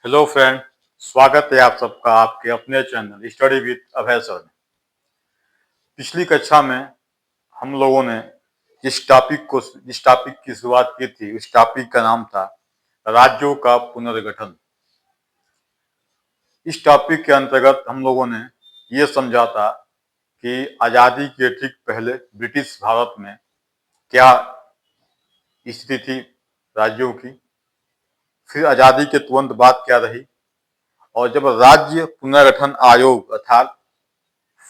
Hello friend. स्वागत है आप सबका आपके अपने channel study with Abhay sir में। पिछली कक्षा में हम लोगों ने जिस टॉपिक की शुरुआत की थी उस टॉपिक का नाम था राज्यों का पुनर्गठन। इस टॉपिक के अंतर्गत हम लोगों ने ये समझा था कि आज़ादी के ठीक पहले ब्रिटिश भारत में क्या स्थिति थी राज्यों की, फिर आज़ादी के तुरंत बाद क्या रही, और जब राज्य पुनर्गठन आयोग अर्थात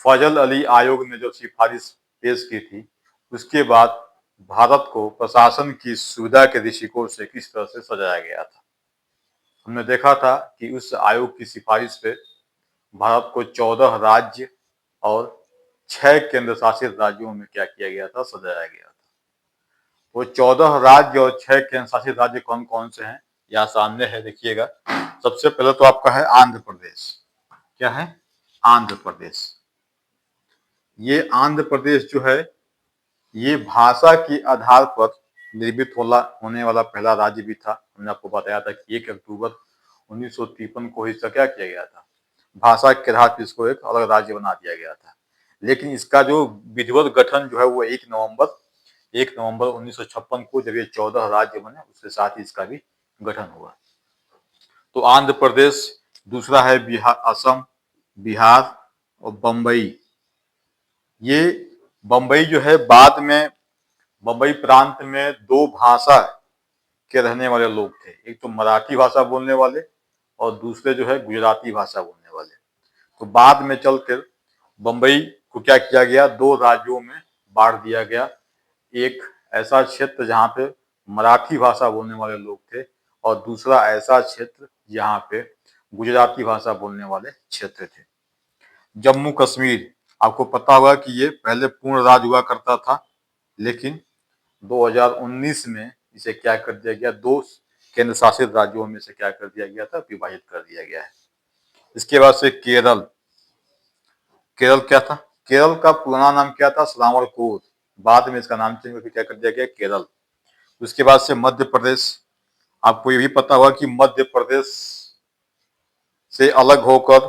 फजल अली आयोग ने जो सिफारिश पेश की थी उसके बाद भारत को प्रशासन की सुविधा के दृष्टिकोण से किस तरह से सजाया गया था। हमने देखा था कि उस आयोग की सिफारिश पे भारत को 14 राज्य और 6 केंद्र शासित राज्यों में क्या किया गया था, सजाया गया था। वो 14 राज्य और 6 केंद्र शासित राज्य कौन कौन से हैं यहाँ सामने है, देखिएगा। सबसे पहले तो आपका है आंध्र प्रदेश। क्या है? आंध्र प्रदेश। ये आंध्र प्रदेश जो है ये भाषा के आधार पर निर्मित होने वाला पहला राज्य भी था। हमने आपको बताया था कि 1 अक्टूबर 1953 को इसका क्या किया गया था, भाषा के आधार पर इसको एक अलग राज्य बना दिया गया था। लेकिन इसका जो विधिवत गठन जो है वो 1 नवंबर 1956 को जब ये 14 राज्य बने उसके साथ ही इसका भी गठन हुआ। तो आंध्र प्रदेश, दूसरा है बिहार, असम, बिहार और बम्बई। ये बम्बई जो है बाद में बम्बई प्रांत में 2 भाषा के रहने वाले लोग थे, एक तो मराठी भाषा बोलने वाले और दूसरे जो है गुजराती भाषा बोलने वाले। तो बाद में चलकर बम्बई को क्या किया गया, 2 राज्यों में बांट दिया गया। एक ऐसा क्षेत्र जहाँ पे मराठी भाषा बोलने वाले लोग थे और दूसरा ऐसा क्षेत्र जहाँ पे गुजराती भाषा बोलने वाले क्षेत्र थे। जम्मू कश्मीर, आपको पता होगा कि ये पहले पूर्ण राज्य हुआ करता था, लेकिन 2019 में इसे क्या कर दिया गया, 2 केंद्र शासित राज्यों में से क्या कर दिया गया था, विभाजित कर दिया गया है। इसके बाद से केरल। केरल क्या था? केरल का पुराना नाम क्या था? श्रावणकोर। बाद में इसका नाम चेंज करके क्या कर दिया गया, केरल। उसके बाद से मध्य प्रदेश। आपको ये भी पता होगा कि मध्य प्रदेश से अलग होकर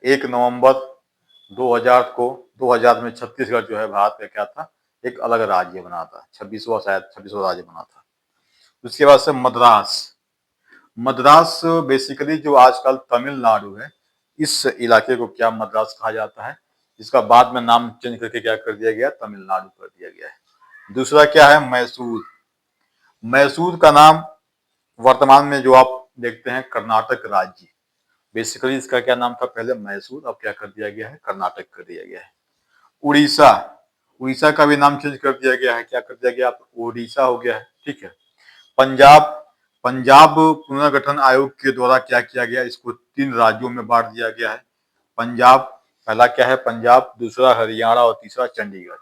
1 नवंबर 2000 में छत्तीसगढ़ जो है भारत का क्या था, एक अलग राज्य बना था। 26वां राज्य बना था। उसके बाद से मद्रास। मद्रास बेसिकली जो आजकल तमिलनाडु है, इस इलाके को क्या मद्रास कहा जाता है, जिसका बाद में नाम चेंज करके क्या कर दिया गया, तमिलनाडु कर दिया गया है। दूसरा क्या है, मैसूर। मैसूर का नाम वर्तमान में जो आप देखते हैं कर्नाटक राज्य, बेसिकली इसका क्या नाम था पहले, मैसूर, अब क्या कर दिया गया है, कर्नाटक कर दिया गया है। उड़ीसा। उड़ीसा का भी नाम चेंज कर दिया गया है, क्या कर दिया गया, ओडिशा हो गया है। ठीक है। पंजाब। पंजाब पुनर्गठन आयोग के द्वारा क्या किया गया, इसको 3 राज्यों में बांट दिया गया है। पंजाब, पहला क्या है पंजाब, दूसरा हरियाणा और तीसरा चंडीगढ़।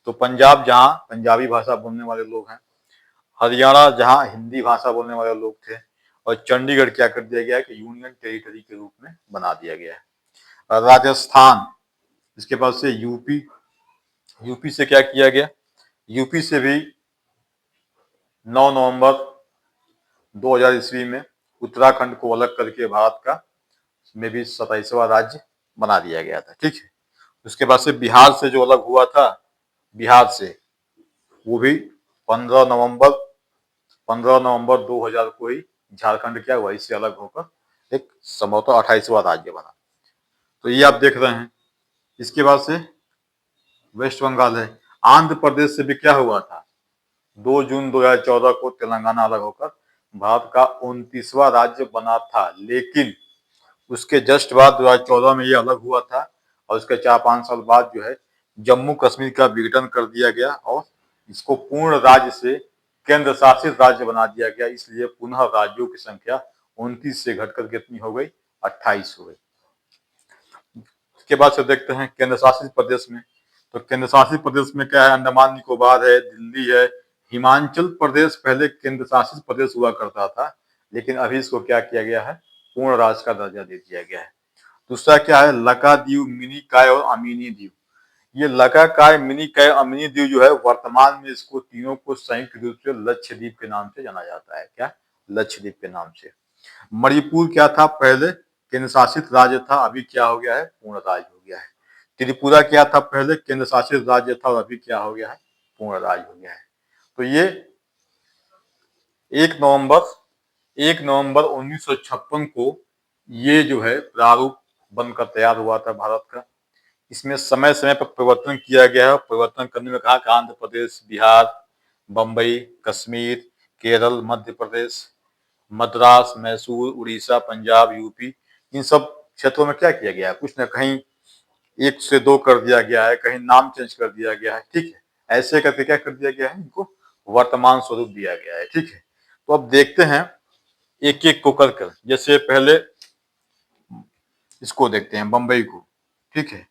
तो पंजाब जहां पंजाबी भाषा बोलने वाले लोग हैं, हरियाणा जहां हिंदी भाषा बोलने वाले लोग थे, और चंडीगढ़ क्या कर दिया गया है कि यूनियन टेरिटरी के रूप में बना दिया गया है। राजस्थान, इसके बाद से यूपी। यूपी से क्या किया गया, यूपी से भी 9 नवंबर 2000 ईस्वी में उत्तराखंड को अलग करके भारत का में भी 27वां राज्य बना दिया गया था। ठीक है। उसके बाद से बिहार से जो अलग हुआ था, बिहार से वो भी 15 नवंबर 2000 को ही झारखंड क्या हुआ, इससे अलग होकर एक संभवतः 28वां राज्य बना। तो ये आप देख रहे हैं। इसके बाद से वेस्ट बंगाल है। आंध्र प्रदेश से भी क्या हुआ था, 2 जून 2014 को तेलंगाना अलग होकर भारत का 29वां राज्य बना था। लेकिन उसके जस्ट बाद 2014 में ये अलग हुआ था और उसके 4-5 साल बाद जो है जम्मू कश्मीर का विघटन कर दिया गया और इसको पूर्ण राज्य से केंद्र शासित राज्य बना दिया गया। इसलिए पुनः राज्यों की संख्या 29 से घटकर कितनी हो गई, 28 हो गई। इसके बाद से देखते हैं केंद्र शासित प्रदेश में। तो केंद्र शासित प्रदेश में क्या है, अंडमान निकोबार है, दिल्ली है, हिमाचल प्रदेश पहले केंद्र शासित प्रदेश हुआ करता था, लेकिन अभी इसको क्या किया गया है, पूर्ण राज्य का दर्जा दे दिया गया है। दूसरा क्या है, लकादीव, मिनिकॉय और अमीनी द्वीप। ये लकाकाय, मिनिकॉय, अमीनी द्वीप जो है वर्तमान में इसको तीनों को संयुक्त रूप से लक्षद्वीप के नाम से जाना जाता है। क्या, लक्षद्वीप के नाम से। मणिपुर क्या था, पहले केंद्र शासित राज्य था, अभी क्या हो गया है, पूर्ण राज्य हो गया है। त्रिपुरा क्या था, पहले केंद्र शासित राज्य था और अभी क्या हो गया है, पूर्ण राज्य हो गया है। तो ये 1 नवंबर 1 नवंबर 1956 को ये जो है प्रारूप बनकर तैयार हुआ था भारत का। इसमें समय समय पर परिवर्तन किया गया है। परिवर्तन करने में कहा कि आंध्र प्रदेश, बिहार, बम्बई, कश्मीर, केरल, मध्य प्रदेश, मद्रास, मैसूर, उड़ीसा, पंजाब, यूपी, इन सब क्षेत्रों में क्या किया गया है, कुछ न कहीं 1 से 2 कर दिया गया है, कहीं नाम चेंज कर दिया गया है। ठीक है, ऐसे करके क्या कर दिया गया है, इनको वर्तमान स्वरूप दिया गया है। ठीक है, तो अब देखते हैं एक एक को कर कर। जैसे पहले इसको देखते हैं, बम्बई को। ठीक है,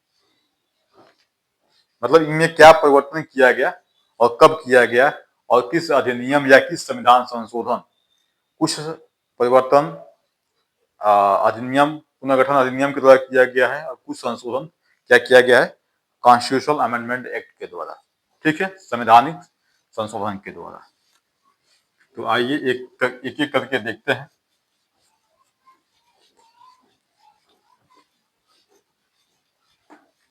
मतलब इनमें क्या परिवर्तन किया गया और कब किया गया और किस अधिनियम या किस संविधान संशोधन, कुछ परिवर्तन अधिनियम, पुनर्गठन अधिनियम के द्वारा किया गया है और कुछ संशोधन क्या किया गया है, कॉन्स्टिट्यूशनल अमेंडमेंट एक्ट के द्वारा। ठीक है, संवैधानिक संशोधन के द्वारा। तो आइए एक एक करके देखते हैं।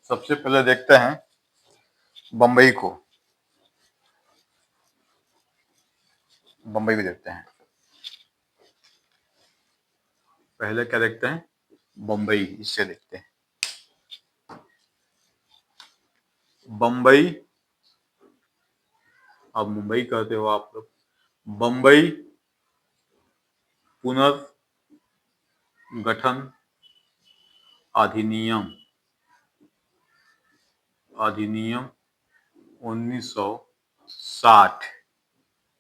सबसे पहले देखते हैं बम्बई को। बम्बई को देखते हैं, पहले क्या देखते हैं, बम्बई, इससे देखते हैं। बम्बई, अब मुंबई कहते हो आप लोग, बम्बई पुनर्गठन अधिनियम, अधिनियम 1960,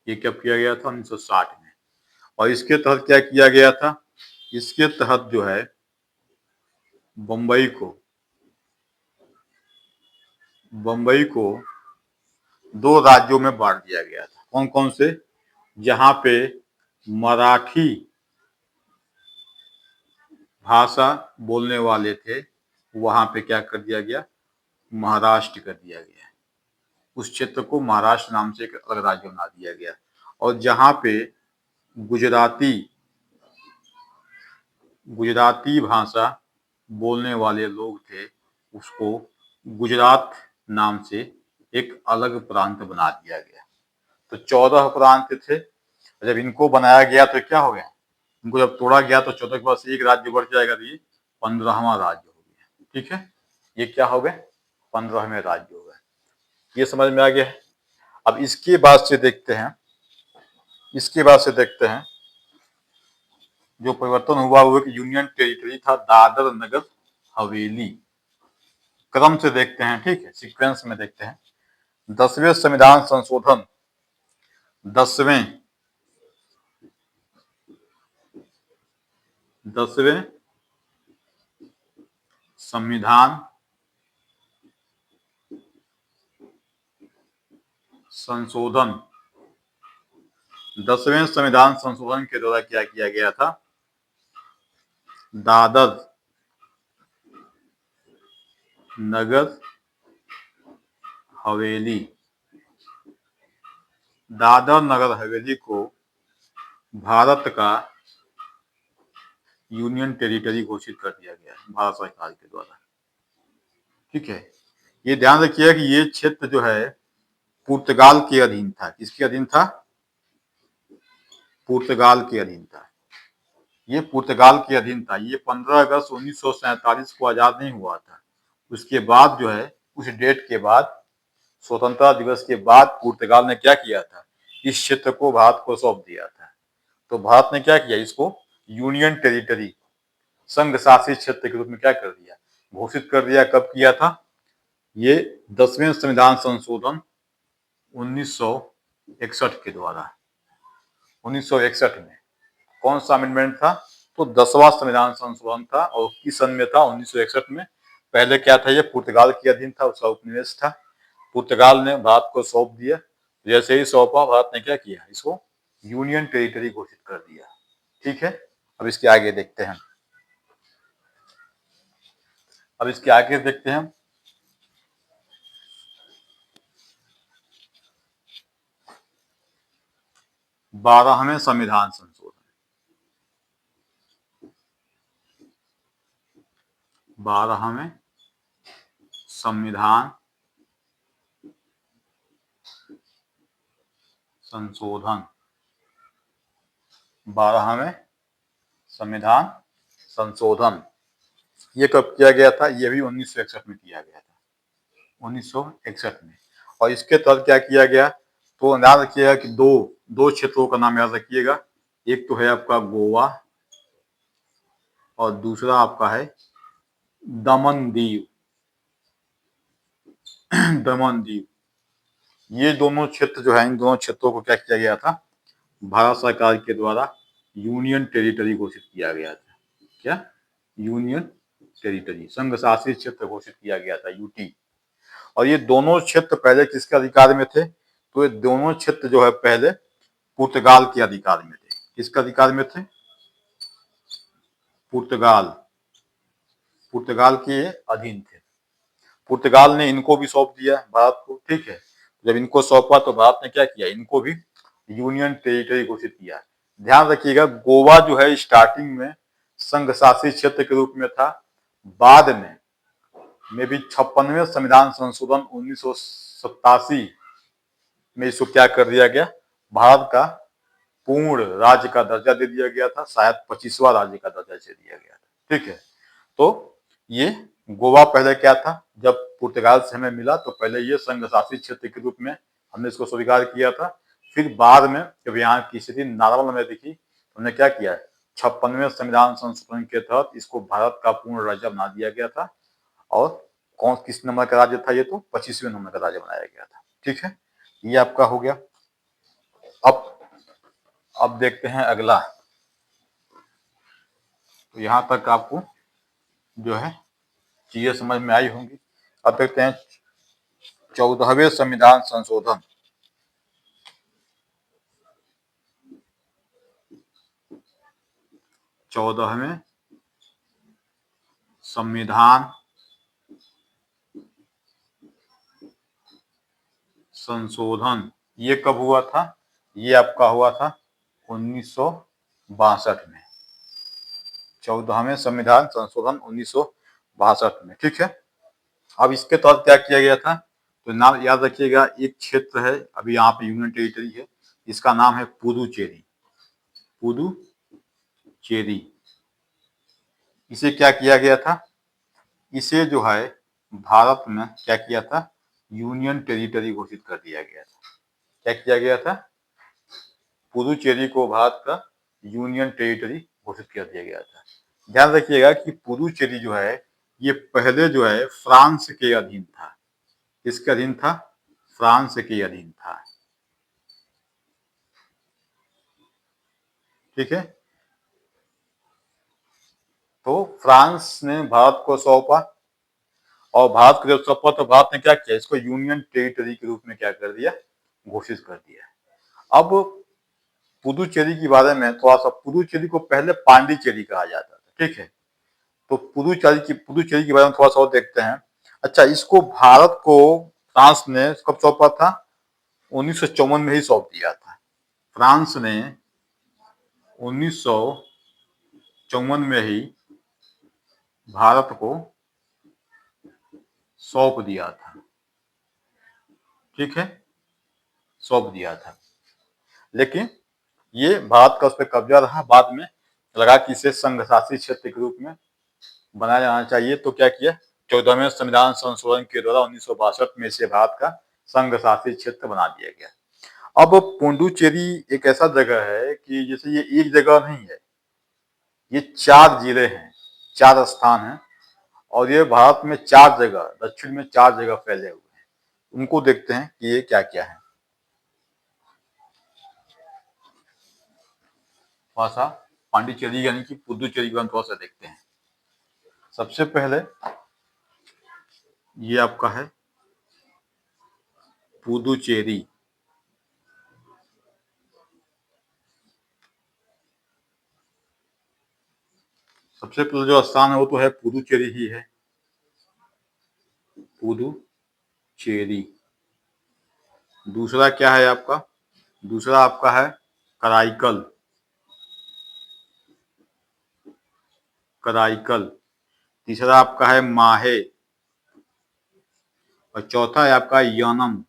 ये कब किया गया था, 1960 में। और इसके तहत क्या किया गया था, इसके तहत जो है बम्बई को, बम्बई को 2 राज्यों में बांट दिया गया था। कौन कौन से, जहां पे मराठी भाषा बोलने वाले थे वहां पे क्या कर दिया गया, महाराष्ट्र कर दिया गया। उस क्षेत्र को महाराष्ट्र नाम से एक अलग राज्य बना दिया गया। और जहां पे गुजराती गुजराती भाषा बोलने वाले लोग थे उसको गुजरात नाम से एक अलग प्रांत बना दिया गया। तो 14 प्रांत थे। जब इनको बनाया गया तो क्या हो गया, इनको जब तोड़ा गया तो 14 के पास एक राज्य बढ़ जाएगा, तो ये 15वां राज्य हो गया। ठीक है, ये क्या हो गए, 15वें राज्य हो गए। ये समझ में आ गया है। अब इसके बाद से देखते हैं, इसके बाद से देखते हैं जो परिवर्तन हुआ वो एक यूनियन टेरिटरी था, दादर नगर हवेली। क्रम से देखते हैं, ठीक है, सीक्वेंस में देखते हैं। 10वें संविधान संशोधन, 10वें 10वें संविधान संशोधन, 10वें संविधान संशोधन के द्वारा क्या किया गया था, दादर नगर हवेली, दादर नगर हवेली को भारत का यूनियन टेरिटरी घोषित कर दिया गया है भारत सरकार के द्वारा। ठीक है, ये ध्यान रखिए कि ये क्षेत्र जो है पुर्तगाल के अधीन था। किसके अधीन था, पुर्तगाल के अधीन था। ये पुर्तगाल के अधीन था। ये 15 अगस्त 1947 को आजाद नहीं हुआ था। उसके बाद जो है, उस डेट के बाद, स्वतंत्रता दिवस के बाद पुर्तगाल ने क्या किया था, इस क्षेत्र को भारत को सौंप दिया था। तो भारत ने क्या किया, इसको यूनियन टेरिटरी, संघ शासित क्षेत्र के रूप में क्या कर दिया, घोषित कर दिया। कब किया था, ये 10वें संविधान संशोधन 1961 के द्वारा। 1961 में कौन सा अमेंडमेंट था, तो 10वां संविधान संशोधन था। और किस सन में था, 1961 में। पहले क्या था, ये पुर्तगाल के अधीन था, उसका उपनिवेश था। पुर्तगाल ने भारत को सौंप दिया। जैसे ही सौंपा, भारत ने क्या किया, इसको यूनियन टेरिटरी घोषित कर दिया। ठीक है, अब इसके आगे देखते हैं। अब इसके आगे देखते हैं 12वें संविधान संशोधन। 12वें संविधान संशोधन, 12वें संविधान संशोधन ये कब किया गया था? ये भी 1961 में किया गया था, 1961 में। और इसके तहत क्या किया गया? तो याद रखिएगा कि दो क्षेत्रों का नाम याद रखिएगा। एक तो है आपका गोवा और दूसरा आपका है दमन दीव। दमन दीव, ये दोनों क्षेत्र जो है, इन दोनों क्षेत्रों को क्या किया गया था? भारत सरकार के द्वारा यूनियन टेरिटरी घोषित किया गया था। क्या? यूनियन टेरिटरी, संघ शासित क्षेत्र घोषित किया गया था, यूटी। और ये दोनों क्षेत्र पहले किसके अधिकार में थे? तो ये दोनों क्षेत्र जो है पहले पुर्तगाल के अधिकार में थे। किसके अधिकार में थे? पुर्तगाल के अधीन थे। पुर्तगाल ने इनको भी सौंप दिया भारत को, ठीक है। जब इनको सौंपा तो भारत ने क्या किया? इनको भी यूनियन टेरिटरी घोषित किया। ध्यान रखिएगा, गोवा जो है स्टार्टिंग में संघ शासित क्षेत्र के रूप में था। बाद में भी 56वें संविधान संशोधन 1987 में इसको क्या कर दिया गया? भारत का पूर्ण राज्य का दर्जा दे दिया गया था, शायद 25वां राज्य का दर्जा दे दिया गया था, ठीक है। तो ये गोवा पहले क्या था? जब पुर्तगाल से हमें मिला तो पहले ये संघ शासित क्षेत्र के रूप में हमने इसको स्वीकार किया था। फिर बाद में जब यहाँ की स्थिति नॉर्मल में दिखी तो हमने क्या किया? 56वें संविधान संशोधन के तहत इसको भारत का पूर्ण राज्य बना दिया गया था। और किस नंबर का राज्य था ये? तो 25वें नंबर का राज्य बनाया गया था, ठीक है। ये आपका हो गया। अब देखते हैं अगला। तो यहाँ तक आपको जो है चीजें समझ में आई होंगी। अब देखते हैं 14वें संविधान संशोधन। 14वें संविधान संशोधन ये कब हुआ था? ये आपका हुआ था 1962 में। 14वें संविधान संशोधन 1962 में, ठीक है। अब इसके तहत क्या किया गया था? तो नाम याद रखिएगा, एक क्षेत्र है अभी यहाँ पे यूनियन टेरिटरी है, इसका नाम है पुदुचेरी। पुदुचेरी, इसे क्या किया गया था? इसे जो है भारत में क्या किया था? यूनियन टेरिटरी घोषित कर दिया गया था। क्या किया गया था? पुदुचेरी को भारत का यूनियन टेरिटरी घोषित कर दिया गया था। ध्यान रखिएगा कि पुदुचेरी जो है ये पहले जो है फ्रांस के अधीन था। किसके अधीन था? फ्रांस के अधीन था, ठीक है। तो फ्रांस ने भारत को सौंपा और भारत को जब सौंपा तो भारत ने क्या किया? इसको यूनियन टेरिटरी के रूप में क्या कर दिया? घोषित कर दिया। अब पुदुचेरी के बारे में थोड़ा सा, पुदुचेरी को पहले पांडिचेरी कहा जाता था, ठीक है। तो पुदुचेरी के बारे में थोड़ा सा और देखते हैं। अच्छा, इसको भारत को फ्रांस ने कब सौंपा था? 1954 में ही सौंप दिया था। फ्रांस ने 1954 में ही भारत को सौंप दिया था, ठीक है, सौंप दिया था। लेकिन ये भारत का उस पर कब्जा रहा। बाद में लगा कि इसे संघ शासित क्षेत्र के रूप में बनाया जाना चाहिए, तो क्या किया? 14वें संविधान संशोधन के द्वारा 1962 में इसे भारत का संघ शासित क्षेत्र बना दिया गया। अब पुडुचेरी एक ऐसा जगह है कि जैसे ये एक जगह नहीं है, ये 4 जिले हैं, 4 स्थान हैं और ये भारत में 4 जगह, दक्षिण में 4 जगह फैले हुए हैं। उनको देखते हैं कि ये क्या क्या है। थोड़ा सा पांडिचेरी यानी कि पुदुचेरी को हम थोड़ा सा देखते हैं। सबसे पहले ये आपका है पुदुचेरी। सबसे पहले जो स्थान है वो तो है पुदुचेरी ही है, पुदुचेरी। दूसरा क्या है आपका? दूसरा आपका है कराईकल। कराईकल। तीसरा आपका है माहे और चौथा है आपका यानम।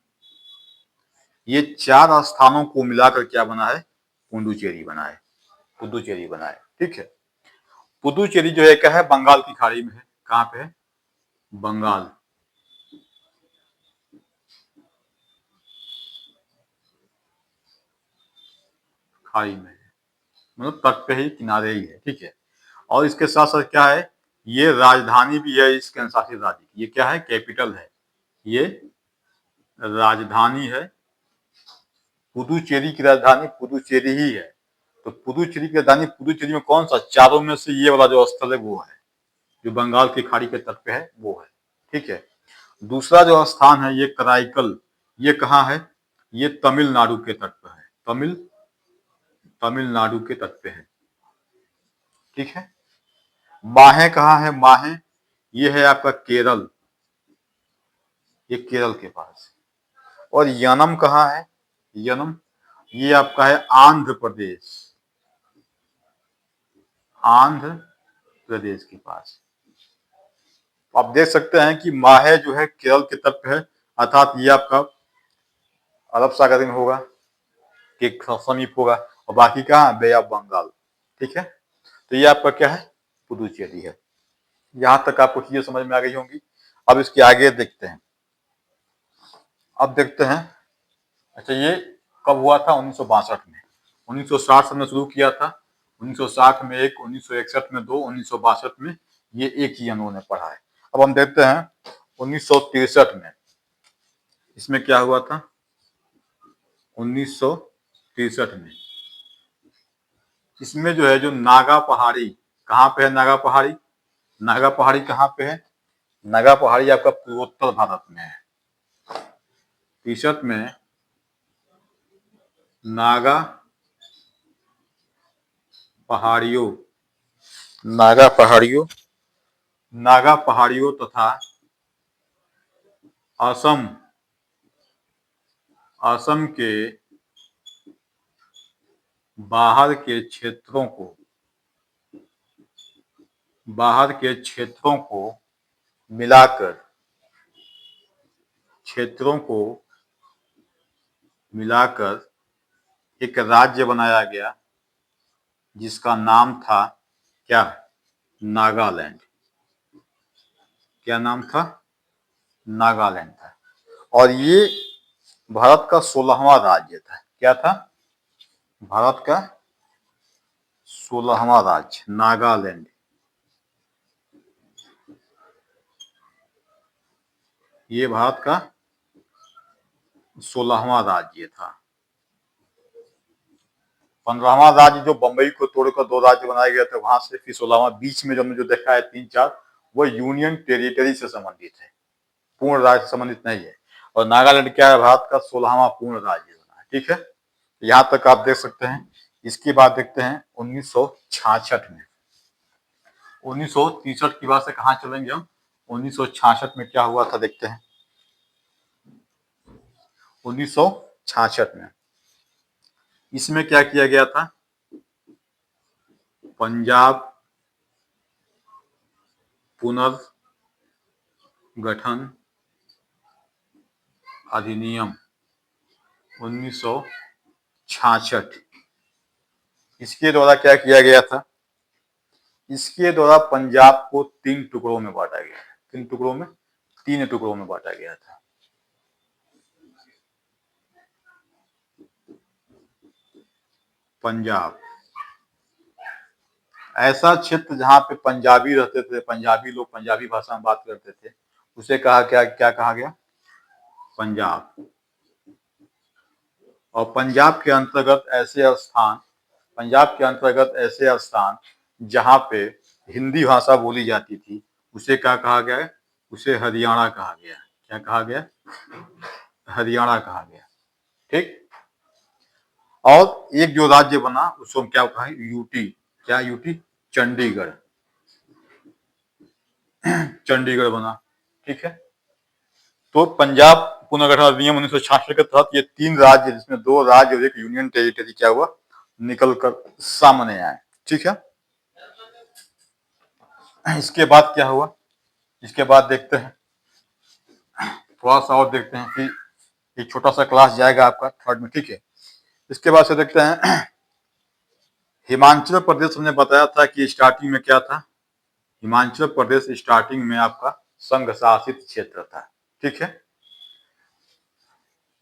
ये 4 स्थानों को मिलाकर क्या बना है? पुडुचेरी बना है। पुडुचेरी बना है। ठीक है। पुडुचेरी जो है क्या है? बंगाल की खाड़ी में है। कहाँ पे है? बंगाल खाड़ी में है, मतलब तट पे ही, किनारे ही है। ठीक है। और इसके साथ साथ क्या है? ये राजधानी भी है इस केंद्र शासित राज्य की। ये क्या है? कैपिटल है। ये राजधानी है। पुडुचेरी की राजधानी पुडुचेरी ही है। तो पुडुचेरी की राजधानी पुडुचेरी में कौन सा? चारों में से ये वाला जो स्थल है वो है, जो बंगाल की खाड़ी के तट पे है वो है। ठीक है। दूसरा जो स्थान है ये कराईकल। ये कहाँ है? ये तमिलनाडु के तट पर है। तमिलनाडु के तट पे है। ठीक है। माहे कहाँ है? माहे ये है आपका केरल, ये केरल के पास। और यनम कहाँ है? यनम ये आपका है आंध्र प्रदेश, आंध्र प्रदेश के पास। आप देख सकते हैं कि माहे जो है केरल के तट पे है, अर्थात ये आपका अरब सागर में होगा, के समीप होगा। और बाकी कहाँ? बे ऑफ बंगाल। ठीक है। तो ये आपका क्या है? पुडुचेरी है। यहाँ तक आपको चीजें समझ में आ गई होंगी। अब इसके आगे देखते हैं। अब देखते हैं, अच्छा ये कब हुआ था? 1962 में। 1960 में शुरू किया था, 1960 में एक, 1961 में 2, 1962 में ये एक ही इन्होंने पढ़ा है। अब हम देखते हैं 1963 में इसमें क्या हुआ था? 1963 में इसमें जो है, जो नागा पहाड़ी, कहाँ पे है नागा पहाड़ी? नागा पहाड़ी कहाँ पे है? नागा पहाड़ी आपका पूर्वोत्तर भारत में है। 63 में नागा पहाड़ियों, नागा पहाड़ियों, नागा पहाड़ियों तथा असम, असम के बाहर के क्षेत्रों को, बाहर के क्षेत्रों को मिलाकर, क्षेत्रों को मिलाकर एक राज्य बनाया गया जिसका नाम था क्या? नागालैंड। क्या नाम था? नागालैंड था। और ये भारत का 16वां राज्य था। क्या था? भारत का 16वां राज्य नागालैंड। ये भारत का 16वां राज्य था। 15वां राज्य जो बंबई को तोड़कर 2 राज्य बनाए गए थे, वहां से फिर 16वां, बीच में जो हमने जो देखा है 3-4, वो यूनियन टेरिटरी से संबंधित है, पूर्ण राज्य से संबंधित नहीं है। और नागालैंड क्या है? भारत का 16वां पूर्ण राज्य बना है। ठीक है। यहाँ तक आप देख सकते हैं। इसके बाद देखते हैं 1966 में। 1963 की बात से कहाँ चलेंगे हम? 1966 में क्या हुआ था देखते हैं। 1966 में इसमें क्या किया गया था? पंजाब पुनर्गठन अधिनियम 1966, इसके द्वारा क्या किया गया था? इसके द्वारा पंजाब को 3 टुकड़ों में बांटा गया। किन टुकड़ों में? 3 टुकड़ों में बांटा गया था। पंजाब ऐसा क्षेत्र जहां पे पंजाबी रहते थे, पंजाबी लोग पंजाबी भाषा में बात करते थे, उसे कहा क्या कहा गया? पंजाब। और पंजाब के अंतर्गत ऐसे स्थान, पंजाब के अंतर्गत ऐसे स्थान जहां पे हिंदी भाषा बोली जाती थी, उसे क्या कहा गया? उसे हरियाणा कहा गया। क्या कहा गया? हरियाणा कहा गया। ठीक। और एक जो राज्य बना उसको क्या कहा? यूटी। क्या? यूटी। चंडीगढ़। चंडीगढ़ बना। ठीक है। तो पंजाब पुनर्गठन अधिनियम 1966 के तहत ये 3 राज्य, जिसमें 2 राज्य और एक यूनियन टेरिटरी क्या हुआ? निकल कर सामने आए। ठीक है। इसके बाद क्या हुआ, इसके बाद देखते हैं, थोड़ा सा और देखते हैं कि एक छोटा सा क्लास जाएगा आपका थर्ड में, ठीक है। इसके बाद से देखते हैं, हिमाचल प्रदेश हमने बताया था कि स्टार्टिंग में क्या था, हिमाचल प्रदेश स्टार्टिंग में आपका संघ शासित क्षेत्र था, ठीक है।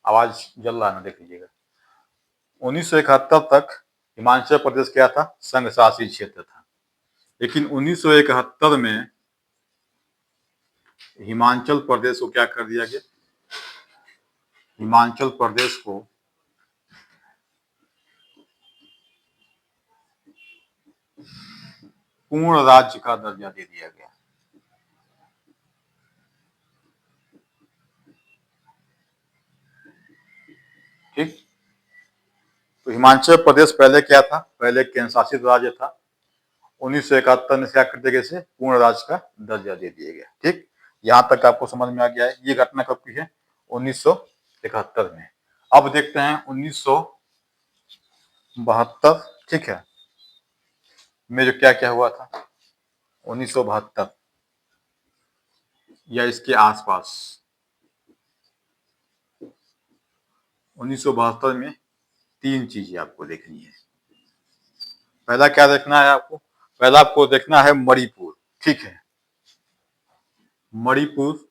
आवाज जल रहा है ना, देख लीजिएगा। 1971 तक हिमाचल प्रदेश क्या था, संघ शासित क्षेत्र था। लेकिन 1971 में हिमाचल प्रदेश को क्या कर दिया गया, हिमाचल प्रदेश को पूर्ण राज्य का दर्जा दे दिया गया। ठीक, तो हिमाचल प्रदेश पहले क्या था, पहले केंद्र शासित राज्य था। 1971 में क्या कर दिया गया, इसे पूर्ण राज्य का दर्जा दे दिया गया। ठीक, यहाँ तक आपको समझ में आ गया है। ये घटना कब की है, 1971 में। अब देखते हैं 1972, ठीक है, में जो क्या क्या हुआ था 1972 या इसके आसपास। 1972 में 3 चीजें आपको देखनी है। पहला क्या देखना है आपको, पहला आपको देखना है मणिपुर, ठीक है। मणिपुर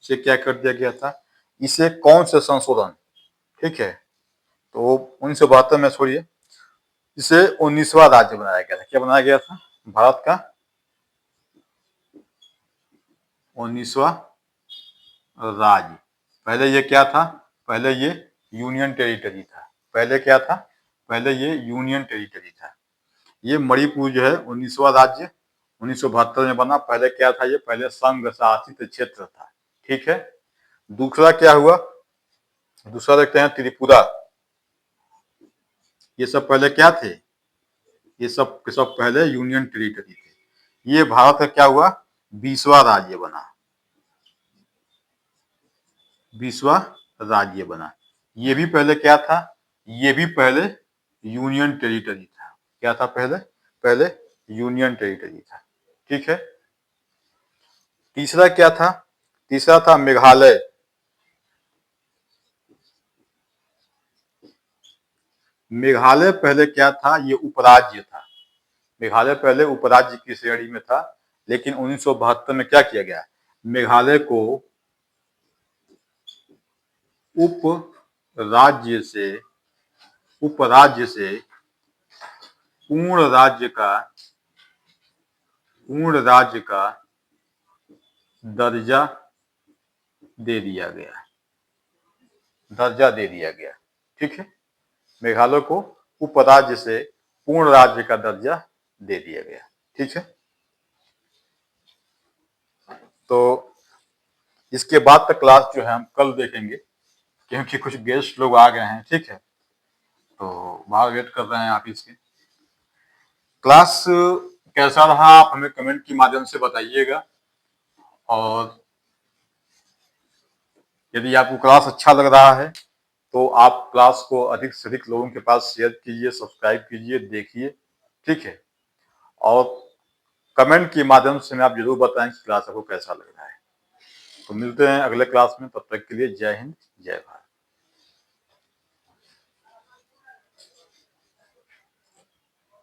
से क्या कर दिया गया था, इसे कौन से संशोधन, ठीक है, तो 1972 में छोड़िए, इसे 19वां राज्य बनाया गया था। क्या बनाया गया था, भारत का 19वां राज्य। पहले ये क्या था, पहले ये यूनियन टेरिटरी था। पहले क्या था, पहले ये यूनियन टेरिटरी था। ये मणिपुर जो है 19वां राज्य 1972 में बना। पहले क्या था, ये पहले संघ शासित क्षेत्र था, ठीक है। दूसरा क्या हुआ, दूसरा देखते हैं त्रिपुरा। ये सब पहले क्या थे, ये सब के सब पहले यूनियन टेरिटरी थे। ये भारत का क्या हुआ, 20वां राज्य बना, 20वां राज्य बना। ये भी पहले क्या था, ये भी पहले यूनियन टेरिटरी था। क्या था पहले, पहले यूनियन टेरिटरी था, ठीक है। तीसरा क्या था, तीसरा था मेघालय। मेघालय पहले क्या था, ये उपराज्य था। मेघालय पहले उपराज्य की श्रेणी में था। लेकिन 1972 में क्या किया गया, मेघालय को उपराज्य से पूर्ण राज्य का दर्जा दे दिया गया, दर्जा दे दिया गया, ठीक है। मेघालय को उपराज्य से पूर्ण राज्य का दर्जा दे दिया गया, ठीक है। तो इसके बाद तक क्लास जो है हम कल देखेंगे, क्योंकि कुछ गेस्ट लोग आ गए हैं, ठीक है, तो बाहर वेट कर रहे हैं ऑफिस के। क्लास कैसा रहा आप हमें कमेंट के माध्यम से बताइएगा। और यदि आपको क्लास अच्छा लग रहा है तो आप क्लास को अधिक से अधिक लोगों के पास शेयर कीजिए, सब्सक्राइब कीजिए, देखिए, ठीक है। और कमेंट के माध्यम से आप जरूर बताएं कि क्लास आपको कैसा लग रहा है। तो मिलते हैं अगले क्लास में, तब तक के लिए जय हिंद, जय भारत।